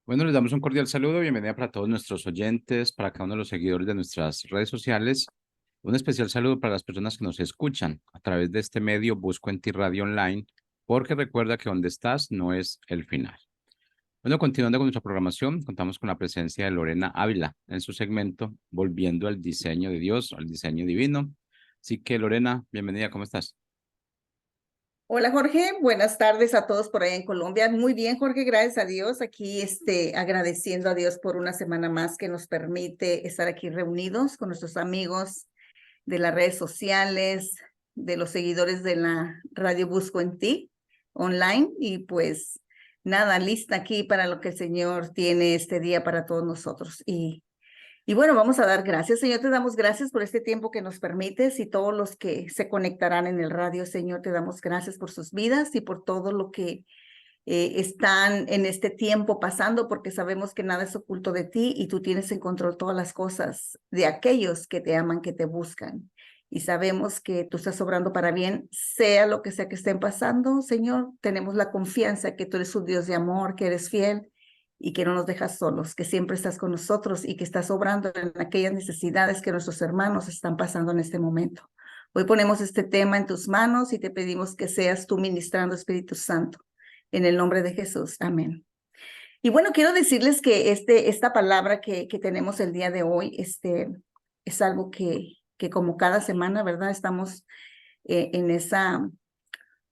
Bueno, les damos un cordial saludo, bienvenida para todos nuestros oyentes, para cada uno de los seguidores de nuestras redes sociales. Un especial saludo para las personas que nos escuchan a través de este medio Busco en Ti Radio Online, porque recuerda que donde estás no es el final. Bueno, continuando con nuestra programación, contamos con la presencia de Lorena Ávila en su segmento Volviendo al diseño de Dios, al diseño divino. Así que Lorena, bienvenida, ¿cómo estás? Hola Jorge, buenas tardes a todos por allá en Colombia. Muy bien, Jorge, gracias a Dios. Aquí agradeciendo a Dios por una semana más que nos permite estar aquí reunidos con nuestros amigos de las redes sociales, de los seguidores de la Radio Busco en Ti online. Y pues nada, lista aquí para lo que el Señor tiene este día para todos nosotros. Y bueno, vamos a dar gracias. Señor, te damos gracias por este tiempo que nos permites y todos los que se conectarán en el radio. Señor, te damos gracias por sus vidas y por todo lo que están en este tiempo pasando, porque sabemos que nada es oculto de ti y tú tienes en control todas las cosas de aquellos que te aman, que te buscan. Y sabemos que tú estás obrando para bien, sea lo que sea que estén pasando, Señor. Tenemos la confianza que tú eres un Dios de amor, que eres fiel y que no nos dejas solos, que siempre estás con nosotros y que estás obrando en aquellas necesidades que nuestros hermanos están pasando en este momento. Hoy ponemos este tema en tus manos y te pedimos que seas tú ministrando, Espíritu Santo. En el nombre de Jesús. Amén. Y bueno, quiero decirles que esta palabra que tenemos el día de hoy, es algo que como cada semana, ¿verdad? Estamos en esa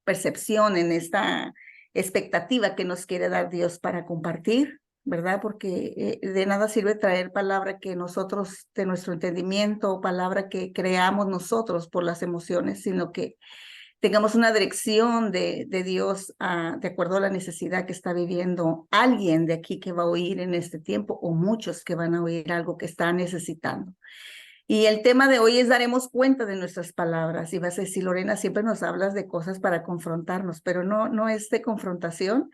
percepción, en esta expectativa que nos quiere dar Dios para compartir, ¿verdad? Porque de nada sirve traer palabra que nosotros, de nuestro entendimiento, palabra que creamos nosotros por las emociones, sino que tengamos una dirección de Dios de acuerdo a la necesidad que está viviendo alguien de aquí que va a oír en este tiempo o muchos que van a oír algo que está necesitando. Y el tema de hoy es daremos cuenta de nuestras palabras. Y vas a decir, Lorena, siempre nos hablas de cosas para confrontarnos, pero no es de confrontación,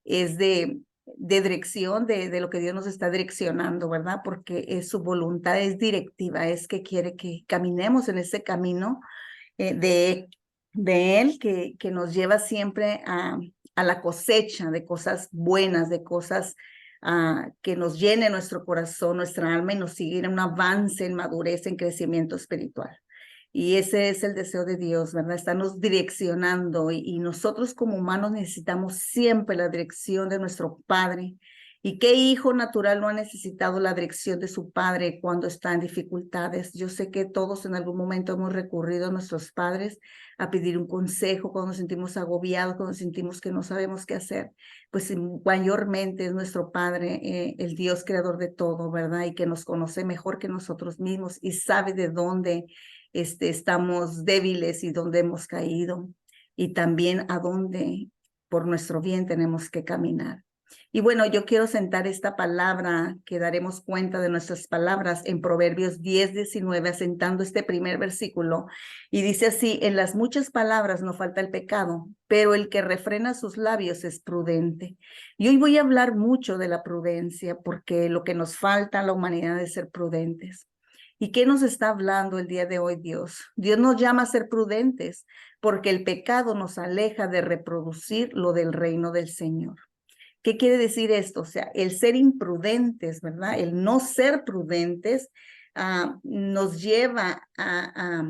es de dirección, de lo que Dios nos está direccionando, ¿verdad? Porque es su voluntad, es directiva, es que quiere que caminemos en ese camino de Él que nos lleva siempre a la cosecha de cosas buenas, de cosas que nos llene nuestro corazón, nuestra alma y nos siga en un avance, en madurez, en crecimiento espiritual. Y ese es el deseo de Dios, ¿verdad? Estarnos direccionando y nosotros como humanos necesitamos siempre la dirección de nuestro Padre. ¿Y qué hijo natural no ha necesitado la dirección de su padre cuando está en dificultades? Yo sé que todos en algún momento hemos recurrido a nuestros padres a pedir un consejo cuando nos sentimos agobiados, cuando sentimos que no sabemos qué hacer. Pues mayormente es nuestro Padre, el Dios creador de todo, ¿verdad? Y que nos conoce mejor que nosotros mismos y sabe de dónde estamos débiles y dónde hemos caído y también a dónde por nuestro bien tenemos que caminar. Y bueno, yo quiero sentar esta palabra, que daremos cuenta de nuestras palabras en Proverbios 10:19, asentando este primer versículo. Y dice así, en las muchas palabras no falta el pecado, pero el que refrena sus labios es prudente. Y hoy voy a hablar mucho de la prudencia, porque lo que nos falta a la humanidad es ser prudentes. ¿Y qué nos está hablando el día de hoy Dios? Dios nos llama a ser prudentes, porque el pecado nos aleja de reproducir lo del reino del Señor. ¿Qué quiere decir esto? O sea, el ser imprudentes, ¿verdad? El no ser prudentes nos lleva a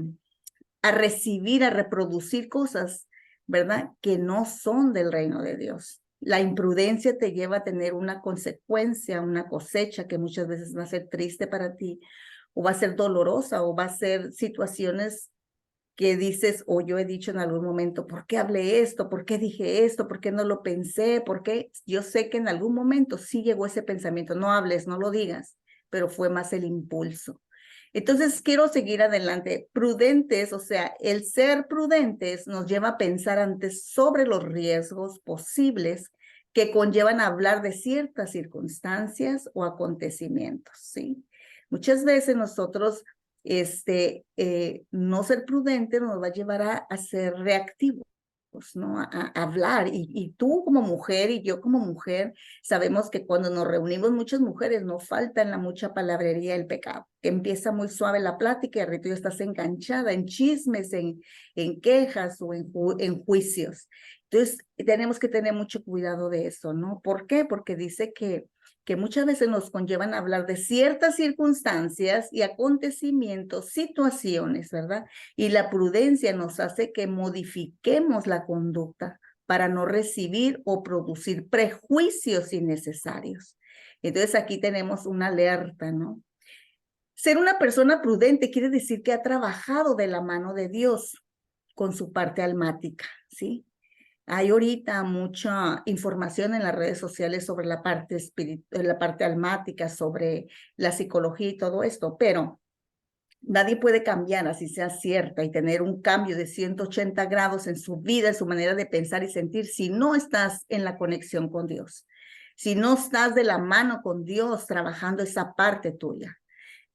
recibir, a reproducir cosas, ¿verdad? Que no son del reino de Dios. La imprudencia te lleva a tener una consecuencia, una cosecha que muchas veces va a ser triste para ti, o va a ser dolorosa, o va a ser situaciones que dices, o yo he dicho en algún momento, ¿por qué hablé esto? ¿Por qué dije esto? ¿Por qué no lo pensé? ¿Por qué? Yo sé que en algún momento sí llegó ese pensamiento, no hables, no lo digas, pero fue más el impulso. Entonces, quiero seguir adelante. Prudentes, o sea, el ser prudentes nos lleva a pensar antes sobre los riesgos posibles que conllevan a hablar de ciertas circunstancias o acontecimientos, ¿sí? Muchas veces nosotros no ser prudente nos va a llevar a ser reactivos, ¿no? A hablar. Y tú como mujer y yo como mujer sabemos que cuando nos reunimos muchas mujeres no falta en la mucha palabrería el pecado, que empieza muy suave la plática y al rato ya estás enganchada en chismes, en quejas o en juicios. Entonces tenemos que tener mucho cuidado de eso, ¿no? ¿Por qué? Porque dice que que muchas veces nos conllevan a hablar de ciertas circunstancias y acontecimientos, situaciones, ¿verdad? Y la prudencia nos hace que modifiquemos la conducta para no recibir o producir prejuicios innecesarios. Entonces aquí tenemos una alerta, ¿no? Ser una persona prudente quiere decir que ha trabajado de la mano de Dios con su parte almática, ¿sí? Hay ahorita mucha información en las redes sociales sobre la parte la parte almática, sobre la psicología y todo esto, pero nadie puede cambiar, así sea cierta, y tener un cambio de 180 grados en su vida, en su manera de pensar y sentir, si no estás en la conexión con Dios, si no estás de la mano con Dios trabajando esa parte tuya.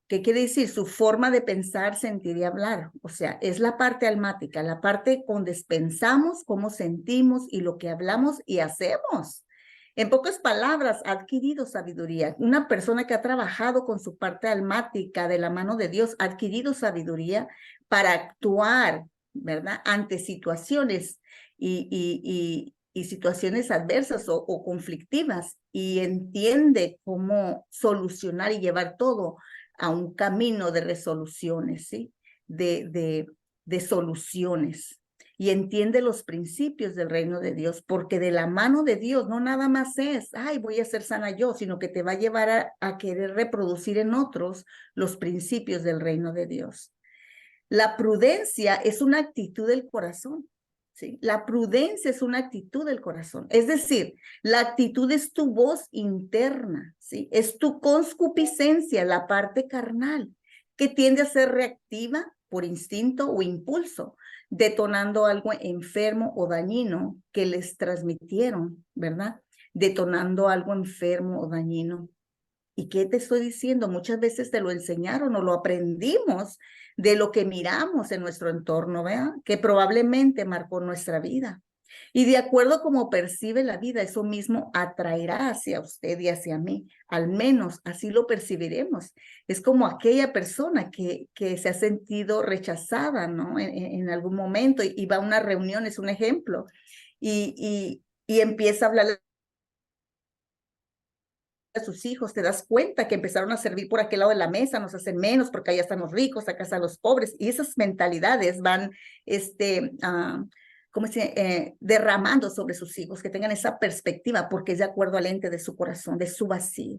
¿Qué quiere decir? Su forma de pensar, sentir y hablar. O sea, es la parte almática, la parte donde pensamos, cómo sentimos y lo que hablamos y hacemos. En pocas palabras, ha adquirido sabiduría. Una persona que ha trabajado con su parte almática de la mano de Dios ha adquirido sabiduría para actuar, ¿verdad? Ante situaciones y situaciones adversas o conflictivas y entiende cómo solucionar y llevar todo a un camino de resoluciones, ¿sí? De soluciones. Y entiende los principios del reino de Dios, porque de la mano de Dios no nada más es, ay, voy a ser sana yo, sino que te va a llevar a querer reproducir en otros los principios del reino de Dios. La prudencia es una actitud del corazón. ¿Sí? La prudencia es una actitud del corazón. Es decir, la actitud es tu voz interna, ¿sí? Es tu concupiscencia, la parte carnal, que tiende a ser reactiva por instinto o impulso, detonando algo enfermo o dañino que les transmitieron, ¿verdad? Detonando algo enfermo o dañino. ¿Y qué te estoy diciendo? Muchas veces te lo enseñaron o lo aprendimos de lo que miramos en nuestro entorno, ¿verdad? Que probablemente marcó nuestra vida. Y de acuerdo a cómo percibe la vida, eso mismo atraerá hacia usted y hacia mí. Al menos así lo percibiremos. Es como aquella persona que se ha sentido rechazada, ¿no? En algún momento y va a una reunión, es un ejemplo, y empieza a hablar a sus hijos, te das cuenta que empezaron a servir por aquel lado de la mesa, nos hacen menos porque allá están los ricos, acá están los pobres, y esas mentalidades van, ¿cómo se derramando sobre sus hijos, que tengan esa perspectiva, porque es de acuerdo al ente de su corazón, de su vacío.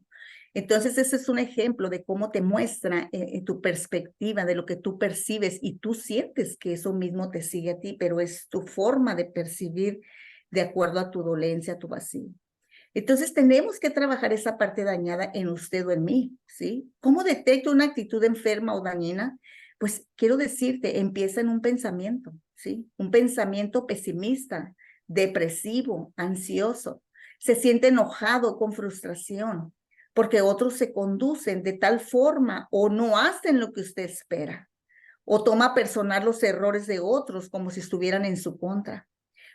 Entonces, ese es un ejemplo de cómo te muestra tu perspectiva, de lo que tú percibes, y tú sientes que eso mismo te sigue a ti, pero es tu forma de percibir de acuerdo a tu dolencia, a tu vacío. Entonces tenemos que trabajar esa parte dañada en usted o en mí, ¿sí? ¿Cómo detecto una actitud enferma o dañina? Pues quiero decirte, empieza en un pensamiento, ¿sí? Un pensamiento pesimista, depresivo, ansioso. Se siente enojado con frustración porque otros se conducen de tal forma o no hacen lo que usted espera o toma personal los errores de otros como si estuvieran en su contra.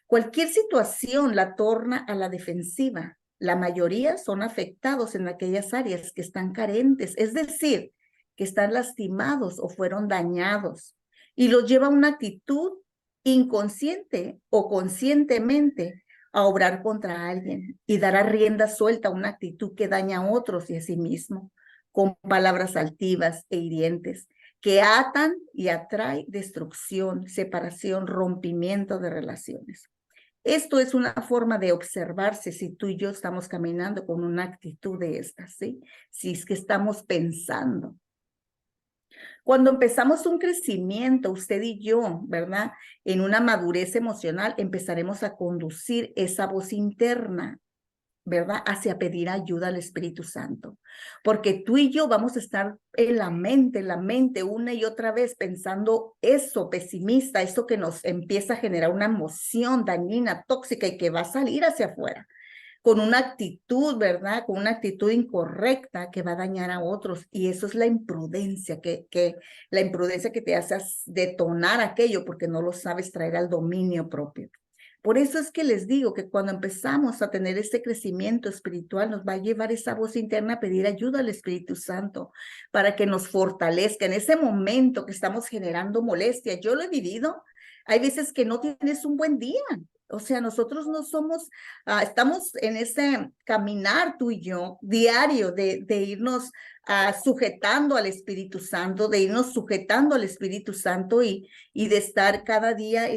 Cualquier situación la torna a la defensiva. La mayoría son afectados en aquellas áreas que están carentes, es decir, que están lastimados o fueron dañados, y los lleva a una actitud inconsciente o conscientemente a obrar contra alguien y dará rienda suelta a una actitud que daña a otros y a sí mismo, con palabras altivas e hirientes, que atan y atrae destrucción, separación, rompimiento de relaciones. Esto es una forma de observarse si tú y yo estamos caminando con una actitud de estas, ¿sí? Si es que estamos pensando. Cuando empezamos un crecimiento, usted y yo, ¿verdad? En una madurez emocional, empezaremos a conducir esa voz interna, ¿verdad? Hacia pedir ayuda al Espíritu Santo. Porque tú y yo vamos a estar en la mente, una y otra vez pensando eso pesimista, eso que nos empieza a generar una emoción dañina, tóxica y que va a salir hacia afuera con una actitud, ¿verdad? Con una actitud incorrecta que va a dañar a otros. Y eso es la imprudencia, la imprudencia que te hace detonar aquello porque no lo sabes traer al dominio propio. Por eso es que les digo que cuando empezamos a tener este crecimiento espiritual, nos va a llevar esa voz interna a pedir ayuda al Espíritu Santo para que nos fortalezca en ese momento que estamos generando molestia. Yo lo he vivido. Hay veces que no tienes un buen día O sea, nosotros no somos, estamos en ese caminar tú y yo diario de irnos sujetando al Espíritu Santo, de irnos sujetando al Espíritu Santo y de estar cada día,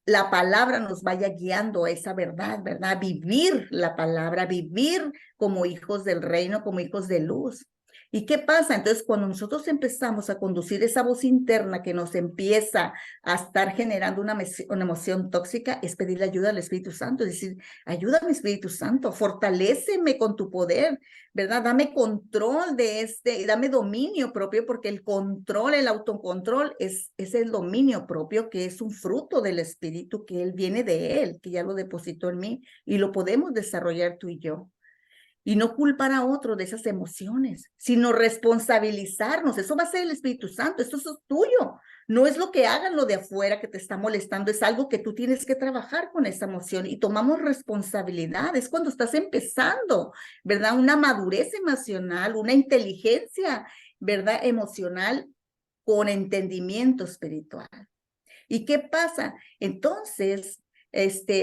la palabra nos vaya guiando a esa verdad, ¿verdad? Vivir la palabra, vivir como hijos del reino, como hijos de luz. ¿Y qué pasa? Entonces, cuando nosotros empezamos a conducir esa voz interna que nos empieza a estar generando una emoción tóxica, es pedirle ayuda al Espíritu Santo, es decir, ayúdame Espíritu Santo, fortaléceme con tu poder, ¿verdad? Dame control dame dominio propio, porque el control, el autocontrol es el dominio propio, que es un fruto del Espíritu, que Él viene de Él, que ya lo depositó en mí y lo podemos desarrollar tú y yo. Y no culpar a otro de esas emociones, sino responsabilizarnos. Eso va a ser el Espíritu Santo, eso es tuyo. No es lo que hagan lo de afuera que te está molestando, es algo que tú tienes que trabajar con esa emoción y tomamos responsabilidad. Es cuando estás empezando, ¿verdad? Una madurez emocional, una inteligencia, ¿verdad? Emocional con entendimiento espiritual. ¿Y qué pasa? Entonces,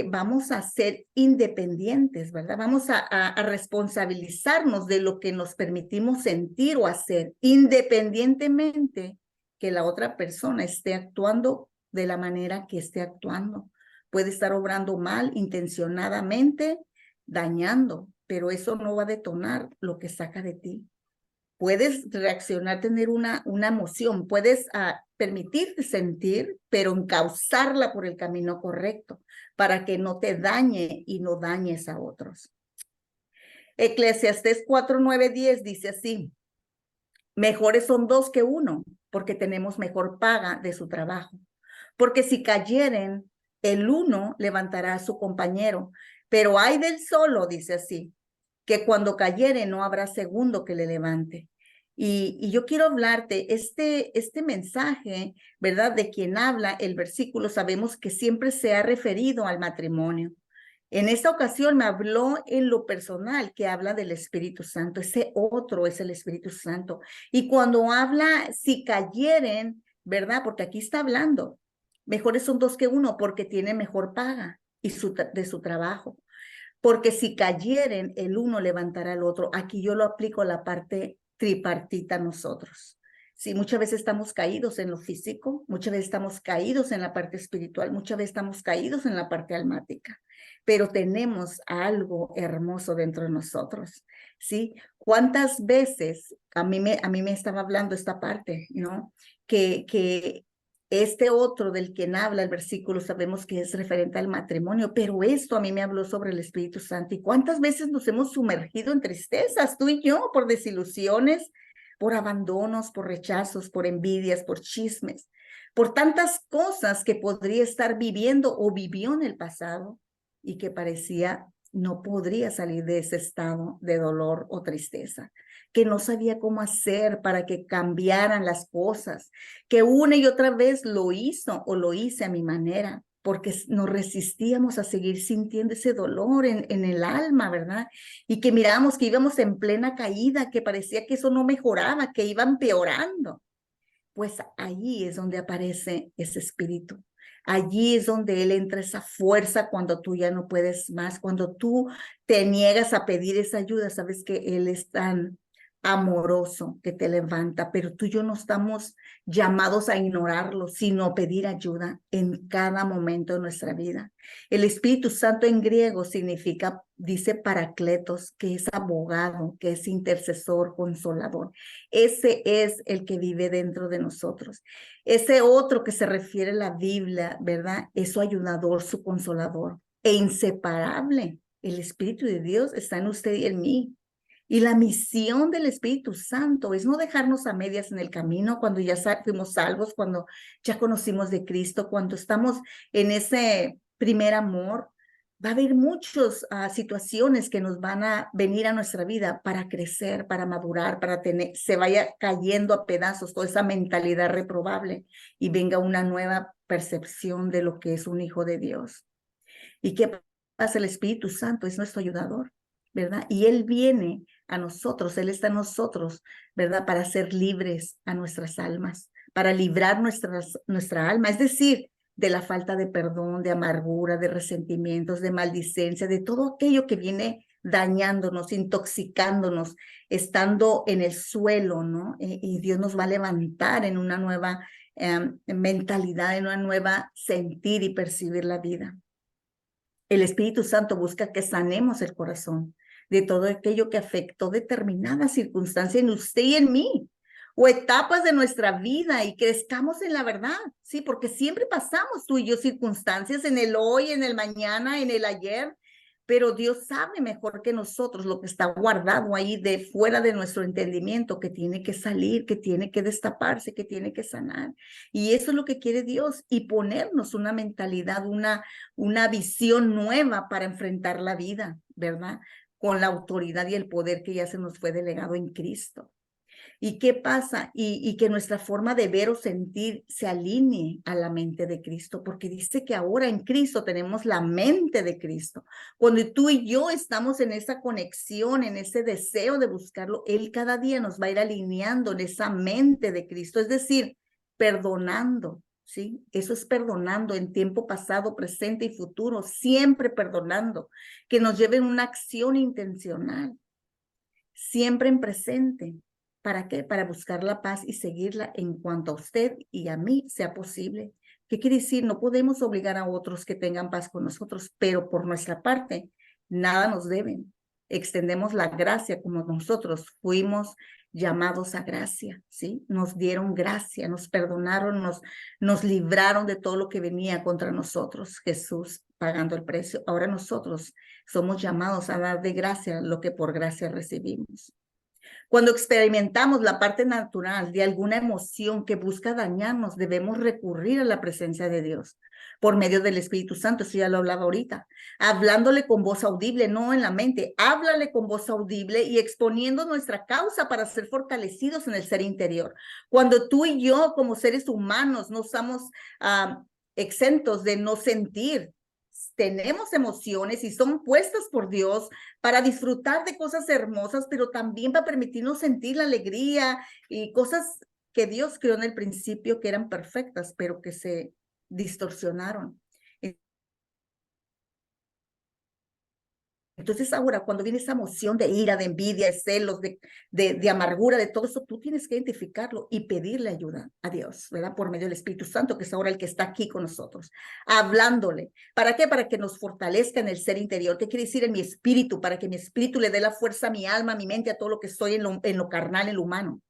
vamos a ser independientes, ¿verdad? Vamos a responsabilizarnos de lo que nos permitimos sentir o hacer, independientemente que la otra persona esté actuando de la manera que esté actuando. Puede estar obrando mal, intencionadamente, dañando, pero eso no va a detonar lo que saca de ti. Puedes reaccionar, tener una emoción, puedes permitirte sentir, pero encauzarla por el camino correcto para que no te dañe y no dañes a otros. Eclesiastés 4, 9, 10 dice así: mejores son dos que uno, porque tenemos mejor paga de su trabajo. Porque si cayeren, el uno levantará a su compañero, pero hay del solo, dice así, que cuando cayere no habrá segundo que le levante. Y yo quiero hablarte, este mensaje, ¿verdad? De quien habla el versículo, sabemos que siempre se ha referido al matrimonio. En esta ocasión me habló en lo personal, que habla del Espíritu Santo. Ese otro es el Espíritu Santo. Y cuando habla, si cayeren, ¿verdad? Porque aquí está hablando, mejores son dos que uno, porque tiene mejor paga de su trabajo. Porque si cayeren, el uno levantará al otro. Aquí yo lo aplico a la parte tripartita nosotros. Sí, muchas veces estamos caídos en lo físico, muchas veces estamos caídos en la parte espiritual, muchas veces estamos caídos en la parte almática, pero tenemos algo hermoso dentro de nosotros, ¿sí? ¿Cuántas veces a mí me estaba hablando esta parte, ¿no? Que este otro del que habla el versículo sabemos que es referente al matrimonio, pero esto a mí me habló sobre el Espíritu Santo. ¿Y cuántas veces nos hemos sumergido en tristezas, tú y yo, por desilusiones, por abandonos, por rechazos, por envidias, por chismes, por tantas cosas que podría estar viviendo o vivió en el pasado y que parecía no podría salir de ese estado de dolor o tristeza, que no sabía cómo hacer para que cambiaran las cosas, que una y otra vez lo hizo o lo hice a mi manera, porque nos resistíamos a seguir sintiendo ese dolor en el alma, ¿verdad? Y que mirábamos que íbamos en plena caída, que parecía que eso no mejoraba, que iba empeorando. Pues allí es donde aparece ese espíritu. Allí es donde él entra esa fuerza cuando tú ya no puedes más, cuando tú te niegas a pedir esa ayuda, sabes que él es tan amoroso que te levanta, pero tú y yo no estamos llamados a ignorarlo, sino a pedir ayuda en cada momento de nuestra vida. El Espíritu Santo en griego significa, dice paracletos, que es abogado, que es intercesor, consolador. Ese es el que vive dentro de nosotros. Ese otro que se refiere a la Biblia, ¿verdad? Es su ayudador, su consolador e inseparable. El Espíritu de Dios está en usted y en mí. Y la misión del Espíritu Santo es no dejarnos a medias en el camino cuando ya fuimos salvos, cuando ya conocimos de Cristo, cuando estamos en ese primer amor. Va a haber muchas situaciones que nos van a venir a nuestra vida para crecer, para madurar, para tener, se vaya cayendo a pedazos toda esa mentalidad reprobable y venga una nueva percepción de lo que es un hijo de Dios. ¿Y qué pasa? El Espíritu Santo es nuestro ayudador, ¿verdad? Y Él viene a nosotros, Él está en nosotros, ¿verdad? Para ser libres a nuestras almas, para librar nuestra alma. Es decir, de la falta de perdón, de amargura, de resentimientos, de maldicencia, de todo aquello que viene dañándonos, intoxicándonos, estando en el suelo, ¿no? Y Dios nos va a levantar en una nueva mentalidad, en una nueva sentir y percibir la vida. El Espíritu Santo busca que sanemos el corazón de todo aquello que afectó determinada circunstancia en usted y en mí, o etapas de nuestra vida, y crezcamos en la verdad, ¿sí? Porque siempre pasamos tú y yo circunstancias en el hoy, en el mañana, en el ayer, pero Dios sabe mejor que nosotros lo que está guardado ahí de fuera de nuestro entendimiento, que tiene que salir, que tiene que destaparse, que tiene que sanar. Y eso es lo que quiere Dios, y ponernos una mentalidad, una visión nueva para enfrentar la vida, ¿verdad? Con la autoridad y el poder que ya se nos fue delegado en Cristo. ¿Y qué pasa? Y que nuestra forma de ver o sentir se alinee a la mente de Cristo, porque dice que ahora en Cristo tenemos la mente de Cristo. Cuando tú y yo estamos en esa conexión, en ese deseo de buscarlo, Él cada día nos va a ir alineando en esa mente de Cristo, es decir, perdonando, ¿sí? Eso es perdonando en tiempo pasado, presente y futuro, siempre perdonando, que nos lleve en una acción intencional, siempre en presente. ¿Para qué? Para buscar la paz y seguirla en cuanto a usted y a mí sea posible. ¿Qué quiere decir? No podemos obligar a otros que tengan paz con nosotros, pero por nuestra parte, nada nos deben. Extendemos la gracia como nosotros fuimos llamados a gracia, ¿sí? Nos dieron gracia, nos perdonaron, nos libraron de todo lo que venía contra nosotros, Jesús pagando el precio. Ahora nosotros somos llamados a dar de gracia lo que por gracia recibimos. Cuando experimentamos la parte natural de alguna emoción que busca dañarnos, debemos recurrir a la presencia de Dios por medio del Espíritu Santo. Eso ya lo hablaba ahorita. Hablándole con voz audible, no en la mente. Háblale con voz audible y exponiendo nuestra causa para ser fortalecidos en el ser interior. Cuando tú y yo, como seres humanos, no estamos exentos de no sentir, tenemos emociones y son puestas por Dios para disfrutar de cosas hermosas, pero también para permitirnos sentir la alegría y cosas que Dios creó en el principio que eran perfectas, pero que se distorsionaron. Entonces ahora, cuando viene esa emoción de ira, de envidia, de celos, de amargura, de todo eso, tú tienes que identificarlo y pedirle ayuda a Dios, ¿verdad? Por medio del Espíritu Santo, que es ahora el que está aquí con nosotros, hablándole. ¿Para qué? Para que nos fortalezca en el ser interior. ¿Qué quiere decir en mi espíritu? Para que mi espíritu le dé la fuerza a mi alma, a mi mente, a todo lo que soy en lo carnal, en lo humano.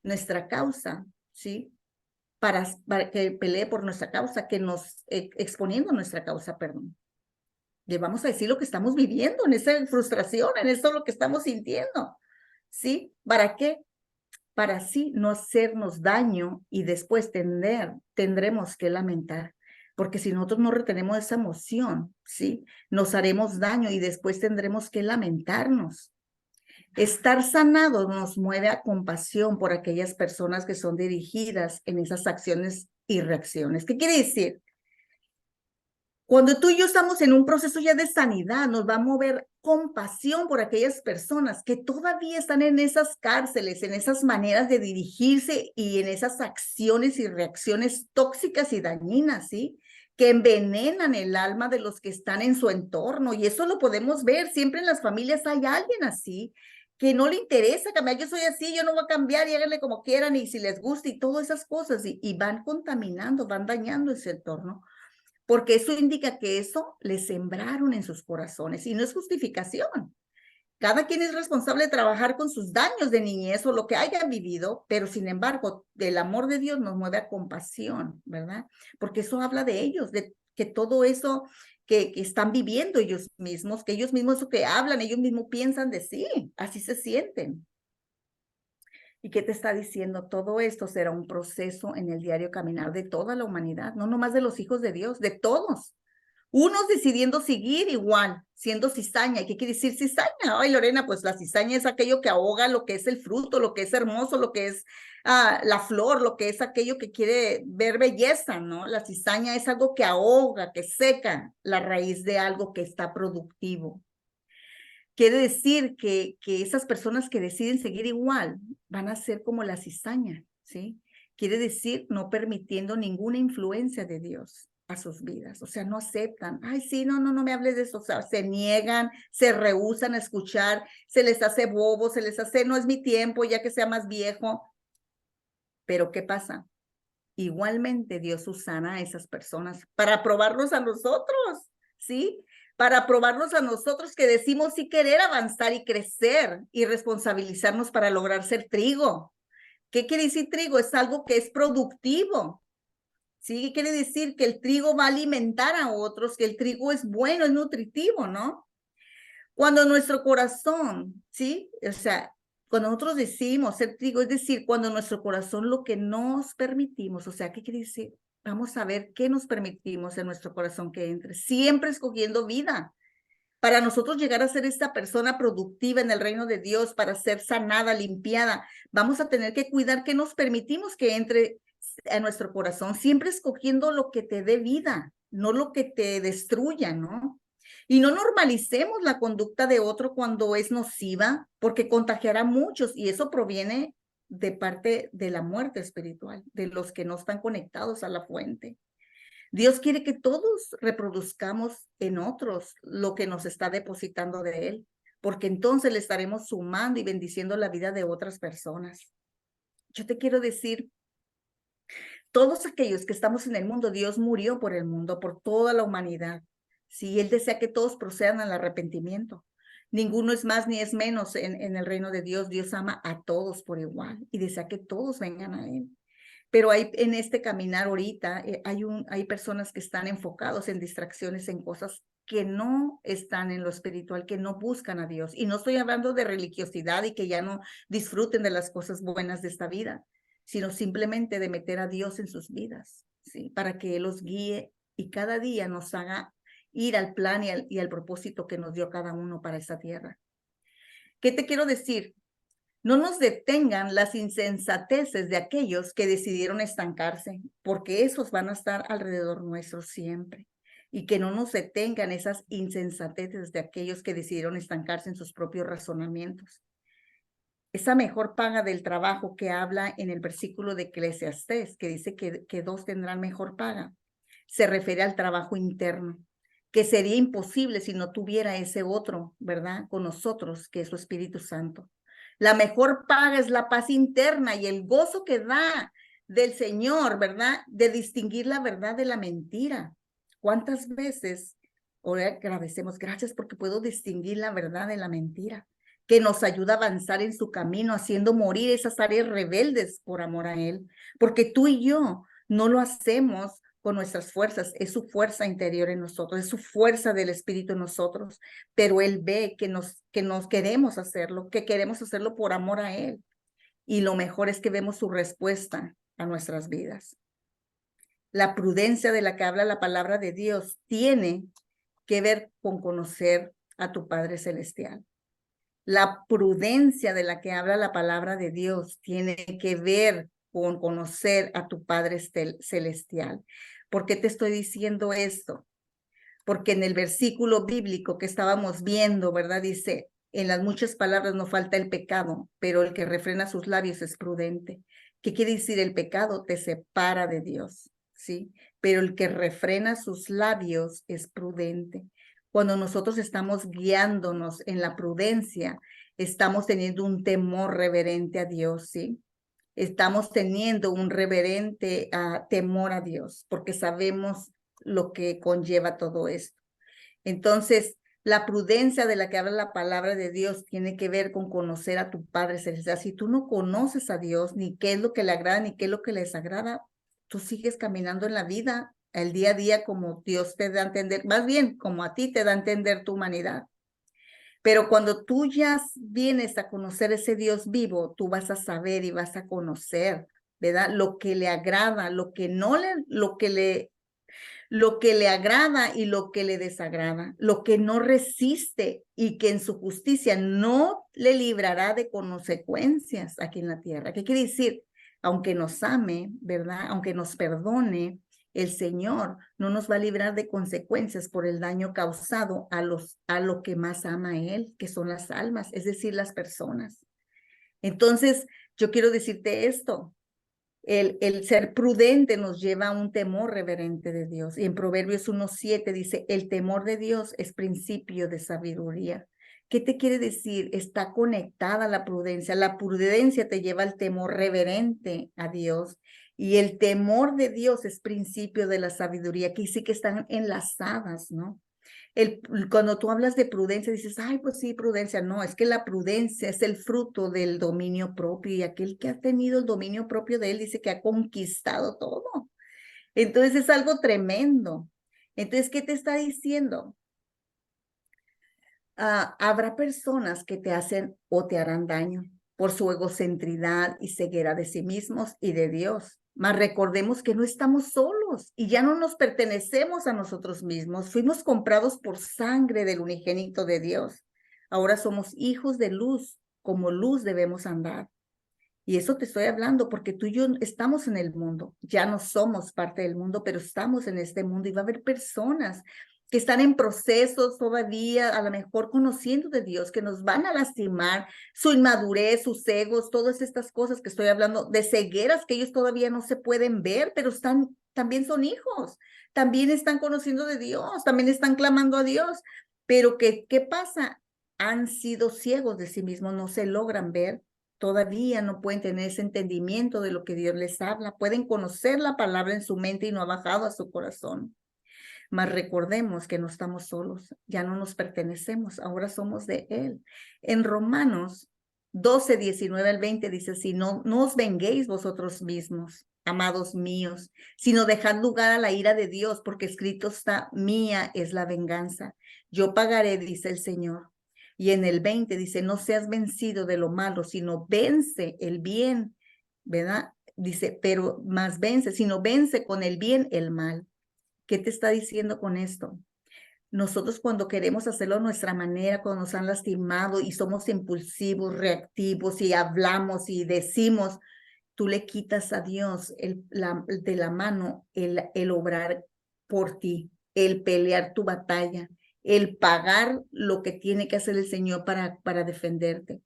Nuestra causa, ¿sí? Para que pelee por nuestra causa, que nos, exponiendo nuestra causa, perdón. Le vamos a decir lo que estamos viviendo, en esa frustración, en eso lo que estamos sintiendo, ¿sí? ¿Para qué? Para así no hacernos daño y después tendremos que lamentar, porque si nosotros no retenemos esa emoción, ¿sí? Nos haremos daño y después tendremos que lamentarnos. Estar sanado nos mueve a compasión por aquellas personas que son dirigidas en esas acciones y reacciones. ¿Qué quiere decir? Cuando tú y yo estamos en un proceso ya de sanidad, nos va a mover compasión por aquellas personas que todavía están en esas cárceles, en esas maneras de dirigirse y en esas acciones y reacciones tóxicas y dañinas, ¿sí? Que envenenan el alma de los que están en su entorno. Y eso lo podemos ver, siempre en las familias hay alguien así, que no le interesa cambiar. Yo soy así, yo no voy a cambiar, y háganle como quieran y si les gusta y todas esas cosas. Y van contaminando, van dañando ese entorno, porque eso indica que eso le sembraron en sus corazones y no es justificación. Cada quien es responsable de trabajar con sus daños de niñez o lo que hayan vivido, pero sin embargo, el amor de Dios nos mueve a compasión, ¿verdad? Porque eso habla de ellos, de que todo eso que están viviendo ellos mismos, que ellos mismos eso que hablan, ellos mismos piensan de sí, así se sienten. ¿Y qué te está diciendo? Todo esto será un proceso en el diario caminar de toda la humanidad, no nomás de los hijos de Dios, de todos. Unos decidiendo seguir igual, siendo cizaña. ¿Y qué quiere decir cizaña? Ay, Lorena, pues la cizaña es aquello que ahoga lo que es el fruto, lo que es hermoso, lo que es la flor, lo que es aquello que quiere ver belleza, ¿no? La cizaña es algo que ahoga, que seca la raíz de algo que está productivo. Quiere decir que esas personas que deciden seguir igual van a ser como la cizaña, ¿sí? quiere decir no permitiendo ninguna influencia de Dios a sus vidas. O sea, no aceptan. Ay, sí, no me hables de eso. O sea, se niegan, se rehúsan a escuchar, se les hace bobo, se les hace, no es mi tiempo, ya que sea más viejo. Pero ¿qué pasa? Igualmente Dios usará a esas personas para probarnos a nosotros, ¿sí? Para probarnos a nosotros que decimos sí querer avanzar y crecer y responsabilizarnos para lograr ser trigo. ¿Qué quiere decir trigo? Es algo que es productivo, ¿sí? Quiere decir que el trigo va a alimentar a otros, que el trigo es bueno, es nutritivo, ¿no? Cuando nuestro corazón, ¿sí? O sea, cuando nosotros decimos ser trigo, es decir, cuando nuestro corazón lo que nos permitimos, o sea, ¿qué quiere decir? Vamos a ver qué nos permitimos en nuestro corazón que entre, siempre escogiendo vida. Para nosotros llegar a ser esta persona productiva en el reino de Dios, para ser sanada, limpiada, vamos a tener que cuidar qué nos permitimos que entre a nuestro corazón, siempre escogiendo lo que te dé vida, no lo que te destruya, ¿no? Y no normalicemos la conducta de otro cuando es nociva, porque contagiará a muchos y eso proviene de parte de la muerte espiritual, de los que no están conectados a la fuente. Dios quiere que todos reproduzcamos en otros lo que nos está depositando de Él, porque entonces le estaremos sumando y bendiciendo la vida de otras personas. Yo te quiero decir, todos aquellos que estamos en el mundo, Dios murió por el mundo, por toda la humanidad. Sí, Él desea que todos procedan al arrepentimiento. Ninguno es más ni es menos en el reino de Dios. Dios ama a todos por igual y desea que todos vengan a Él. Pero hay en este caminar ahorita, hay personas que están enfocados en distracciones, en cosas que no están en lo espiritual, que no buscan a Dios. Y no estoy hablando de religiosidad y que ya no disfruten de las cosas buenas de esta vida, sino simplemente de meter a Dios en sus vidas, ¿sí? Para que Él los guíe y cada día nos haga ir al plan y al propósito que nos dio cada uno para esta tierra. ¿Qué te quiero decir? No nos detengan las insensateces de aquellos que decidieron estancarse, porque esos van a estar alrededor nuestro siempre. Y que no nos detengan esas insensateces de aquellos que decidieron estancarse en sus propios razonamientos. Esa mejor paga del trabajo que habla en el versículo de Eclesiastés, que dice que dos tendrán mejor paga, se refiere al trabajo interno, que sería imposible si no tuviera ese otro, ¿verdad? Con nosotros, que es su Espíritu Santo. La mejor paga es la paz interna y el gozo que da del Señor, ¿verdad? De distinguir la verdad de la mentira. ¿Cuántas veces ahora agradecemos? Gracias porque puedo distinguir la verdad de la mentira, que nos ayuda a avanzar en su camino, haciendo morir esas áreas rebeldes por amor a Él. Porque tú y yo no lo hacemos con nuestras fuerzas, es su fuerza interior en nosotros, es su fuerza del Espíritu en nosotros, pero Él ve que nos queremos hacerlo, que queremos hacerlo por amor a Él. Y lo mejor es que vemos su respuesta a nuestras vidas. La prudencia de la que habla la palabra de Dios tiene que ver con conocer a tu Padre Celestial. La prudencia de la que habla la palabra de Dios tiene que ver con conocer a tu Padre Celestial. ¿Por qué te estoy diciendo esto? Porque en el versículo bíblico que estábamos viendo, ¿verdad? Dice, en las muchas palabras no falta el pecado, pero el que refrena sus labios es prudente. ¿Qué quiere decir el pecado? Te separa de Dios, ¿sí? Pero el que refrena sus labios es prudente. Cuando nosotros estamos guiándonos en la prudencia, estamos teniendo un temor reverente a Dios, ¿sí? Estamos teniendo un reverente temor a Dios, porque sabemos lo que conlleva todo esto. Entonces, la prudencia de la que habla la palabra de Dios tiene que ver con conocer a tu Padre Celestial. Si tú no conoces a Dios, ni qué es lo que le agrada, ni qué es lo que le desagrada, tú sigues caminando en la vida, el día a día, como Dios te da a entender, más bien como a ti te da a entender tu humanidad. Pero cuando tú ya vienes a conocer ese Dios vivo, tú vas a saber y vas a conocer, ¿verdad? Lo que le agrada, lo que no le, lo que le agrada y lo que le desagrada, lo que no resiste y que en su justicia no le librará de consecuencias aquí en la tierra. ¿Qué quiere decir? Aunque nos ame, ¿verdad? Aunque nos perdone, el Señor no nos va a librar de consecuencias por el daño causado a lo que más ama a Él, que son las almas, es decir, las personas. Entonces, yo quiero decirte esto. El ser prudente nos lleva a un temor reverente de Dios. Y en Proverbios 1:7 dice, el temor de Dios es principio de sabiduría. ¿Qué te quiere decir? Está conectada a la prudencia. La prudencia te lleva al temor reverente a Dios. Y el temor de Dios es principio de la sabiduría. Aquí sí que están enlazadas, ¿no? Cuando tú hablas de prudencia, dices, ay, pues sí, prudencia. No, es que la prudencia es el fruto del dominio propio y aquel que ha tenido el dominio propio de él dice que ha conquistado todo. Entonces es algo tremendo. Entonces, ¿qué te está diciendo? Habrá personas que te hacen o te harán daño por su egocentridad y ceguera de sí mismos y de Dios. Mas recordemos que no estamos solos y ya no nos pertenecemos a nosotros mismos. Fuimos comprados por sangre del unigénito de Dios. Ahora somos hijos de luz, como luz debemos andar. Y eso te estoy hablando porque tú y yo estamos en el mundo. Ya no somos parte del mundo, pero estamos en este mundo y va a haber personas que están en procesos todavía, a lo mejor conociendo de Dios, que nos van a lastimar, su inmadurez, sus egos, todas estas cosas que estoy hablando, de cegueras que ellos todavía no se pueden ver, pero también son hijos, también están conociendo de Dios, también están clamando a Dios, pero ¿qué pasa? Han sido ciegos de sí mismos, no se logran ver, todavía no pueden tener ese entendimiento de lo que Dios les habla, pueden conocer la palabra en su mente y no ha bajado a su corazón. Mas recordemos que no estamos solos, ya no nos pertenecemos, ahora somos de Él. En Romanos 12:19-20 dice, si no os venguéis vosotros mismos, amados míos, sino dejad lugar a la ira de Dios, porque escrito está, mía es la venganza, yo pagaré, dice el Señor. Y en el 20 dice, no seas vencido de lo malo, sino vence el bien, ¿verdad? Dice, pero más vence, sino vence con el bien el mal. ¿Qué te está diciendo con esto? Nosotros cuando queremos hacerlo a nuestra manera, cuando nos han lastimado y somos impulsivos, reactivos y hablamos y decimos, tú le quitas a Dios de la mano el obrar por ti, el pelear tu batalla, el pagar lo que tiene que hacer el Señor para defenderte.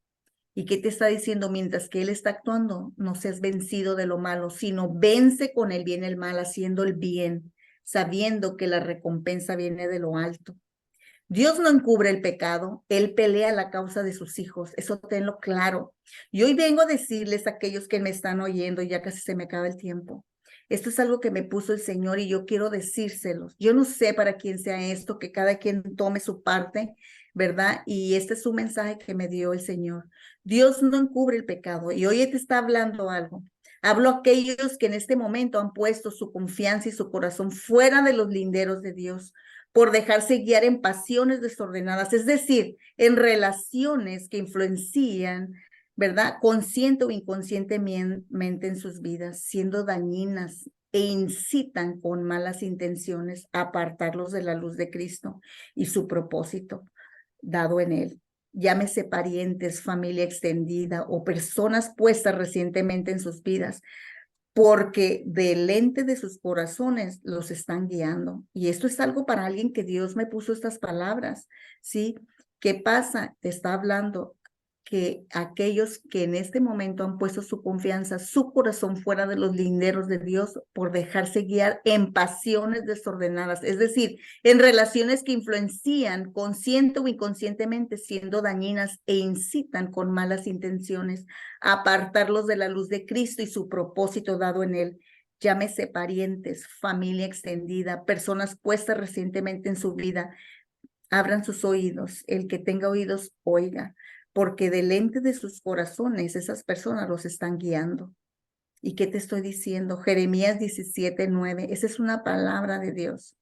¿Y qué te está diciendo? Mientras que Él está actuando, no seas vencido de lo malo, sino vence con el bien el mal, haciendo el bien, sabiendo que la recompensa viene de lo alto. Dios no encubre el pecado, Él pelea la causa de sus hijos, eso tenlo claro. Y hoy vengo a decirles a aquellos que me están oyendo, ya casi se me acaba el tiempo. Esto es algo que me puso el Señor y yo quiero decírselos. Yo no sé para quién sea esto, que cada quien tome su parte, ¿verdad? Y este es un mensaje que me dio el Señor. Dios no encubre el pecado y hoy te está hablando algo. Hablo a aquellos que en este momento han puesto su confianza y su corazón fuera de los linderos de Dios por dejarse guiar en pasiones desordenadas, es decir, en relaciones que influencian, ¿verdad? Consciente o inconscientemente en sus vidas, siendo dañinas e incitan con malas intenciones a apartarlos de la luz de Cristo y su propósito dado en él. Llámese parientes, familia extendida o personas puestas recientemente en sus vidas, porque del lente de sus corazones los están guiando. Y esto es algo para alguien que Dios me puso estas palabras, ¿sí? ¿Qué pasa? Te está hablando que aquellos que en este momento han puesto su confianza, su corazón fuera de los linderos de Dios por dejarse guiar en pasiones desordenadas, es decir, en relaciones que influencian consciente o inconscientemente siendo dañinas e incitan con malas intenciones a apartarlos de la luz de Cristo y su propósito dado en él. Llámese parientes, familia extendida, personas puestas recientemente en su vida. Abran sus oídos, el que tenga oídos, oiga, porque del ente de sus corazones esas personas los están guiando. ¿Y qué te estoy diciendo? Jeremías 17:9, esa es una palabra de Dios.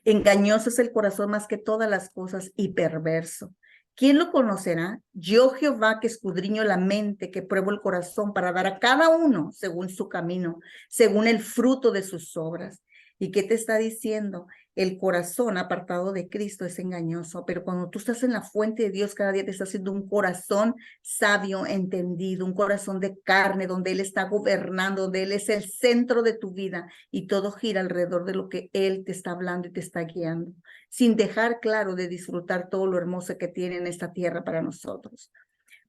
Engañoso es el corazón más que todas las cosas y perverso. ¿Quién lo conocerá? Yo, Jehová, que escudriño la mente, que pruebo el corazón para dar a cada uno según su camino, según el fruto de sus obras. ¿Y qué te está diciendo? El corazón apartado de Cristo es engañoso, pero cuando tú estás en la fuente de Dios, cada día te está haciendo un corazón sabio, entendido, un corazón de carne, donde Él está gobernando, donde Él es el centro de tu vida y todo gira alrededor de lo que Él te está hablando y te está guiando, sin dejar claro de disfrutar todo lo hermoso que tiene en esta tierra para nosotros.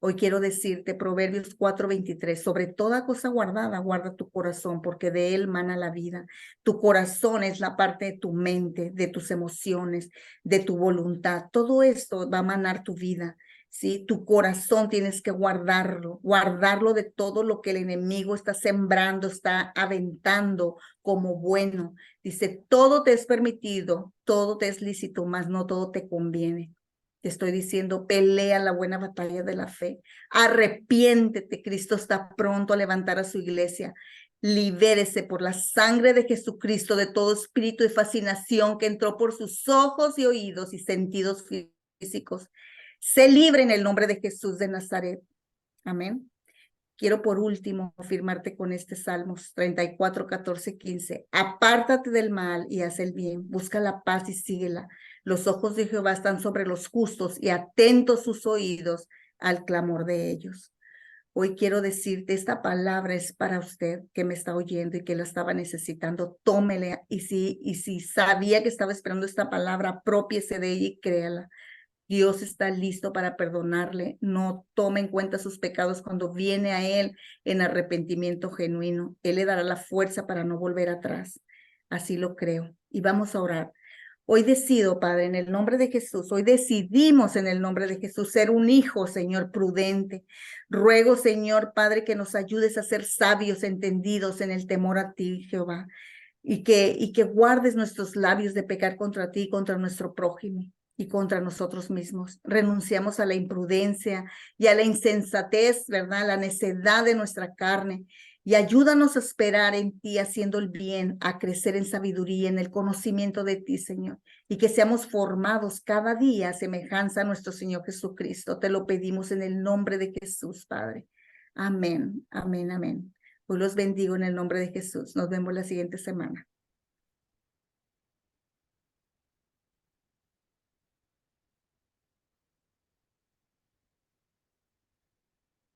Hoy quiero decirte, Proverbios 4:23, sobre toda cosa guardada, guarda tu corazón, porque de él mana la vida. Tu corazón es la parte de tu mente, de tus emociones, de tu voluntad. Todo esto va a manar tu vida. ¿Sí? Tu corazón tienes que guardarlo de todo lo que el enemigo está sembrando, está aventando como bueno. Dice, todo te es permitido, todo te es lícito, mas no todo te conviene. Te estoy diciendo, pelea la buena batalla de la fe. Arrepiéntete, Cristo está pronto a levantar a su iglesia. Libérese por la sangre de Jesucristo de todo espíritu de fascinación que entró por sus ojos y oídos y sentidos físicos. Sé libre en el nombre de Jesús de Nazaret. Amén. Quiero por último firmarte con este Salmos 34, 14, 15. Apártate del mal y haz el bien. Busca la paz y síguela. Los ojos de Jehová están sobre los justos y atentos sus oídos al clamor de ellos. Hoy quiero decirte, esta palabra es para usted que me está oyendo y que la estaba necesitando. Tómela y si sabía que estaba esperando esta palabra, apropiese de ella y créala. Dios está listo para perdonarle. No tome en cuenta sus pecados cuando viene a Él en arrepentimiento genuino. Él le dará la fuerza para no volver atrás. Así lo creo. Y vamos a orar. Hoy decido, Padre, en el nombre de Jesús, hoy decidimos en el nombre de Jesús ser un hijo, Señor, prudente. Ruego, Señor, Padre, que nos ayudes a ser sabios, entendidos en el temor a ti, Jehová, y que guardes nuestros labios de pecar contra ti y contra nuestro prójimo y contra nosotros mismos. Renunciamos a la imprudencia y a la insensatez, ¿verdad? La necedad de nuestra carne. Y ayúdanos a esperar en ti, haciendo el bien, a crecer en sabiduría, en el conocimiento de ti, Señor. Y que seamos formados cada día a semejanza a nuestro Señor Jesucristo. Te lo pedimos en el nombre de Jesús, Padre. Amén, amén, amén. Hoy los bendigo en el nombre de Jesús. Nos vemos la siguiente semana.